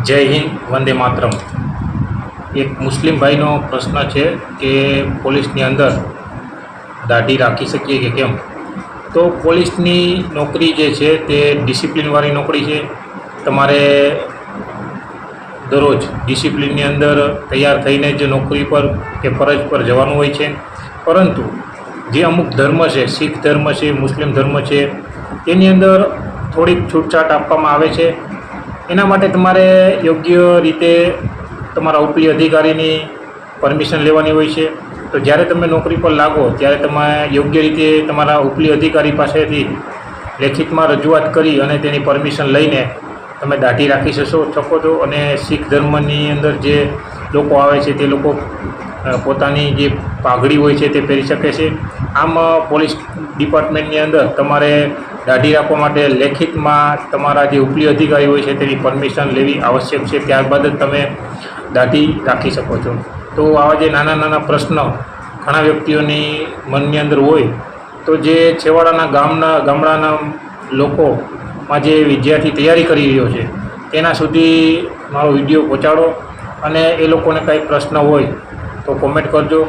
જય હિન્દ, વંદે માતરમ। એક મુસ્લિમ ભાઈનો પ્રશ્ન છે કે પોલીસની અંદર દાઢી રાખી શકીએ કે કેમ। તો પોલીસની નોકરી જે છે તે ડિસિપ્લિનવાળી નોકરી છે। તમારે દરરોજ ડિસિપ્લિનની અંદર તૈયાર થઈને જ નોકરી પર કે ફરજ પર જવાનું હોય છે। પરંતુ જે અમુક ધર્મ છે, શીખ ધર્મ છે, મુસ્લિમ ધર્મ છે, તેની અંદર થોડીક છૂટછાટ આપવામાં આવે છે। એના માટે તમારે યોગ્ય રીતે તમારા ઉપલી અધિકારીની પરમિશન લેવાની હોય છે। તો જ્યારે તમે નોકરી પર લાગો ત્યારે તમે યોગ્ય રીતે તમારા ઉપલી અધિકારી પાસેથી લેખિતમાં રજૂઆત કરી અને તેની પરમિશન લઈને તમે દાઢી રાખી શકો છો। અને શીખ ધર્મની અંદર જે લોકો આવે છે તે લોકો પોતાની જે પાઘડી હોય છે તે પહેરી શકે છે। આમ પોલીસ ડિપાર્ટમેન્ટની અંદર તમારે દાઢી રાખવા માટે લેખિતમાં તમારા જે ઉપલી અધિકારી હોય છે તેની પરમિશન લેવી આવશ્યક છે। ત્યારબાદ જ તમે દાઢી રાખી શકો છો। તો આવા જે નાના નાના પ્રશ્ન ઘણા વ્યક્તિઓની મનની અંદર હોય તો જે છેવાડાના ગામડાના લોકોમાં જે વિદ્યાર્થી તૈયારી કરી રહ્યો છે તેના સુધી મારો વિડીયો પહોંચાડો અને એ લોકોને કાંઈ પ્રશ્ન હોય તો કોમેન્ટ કરજો।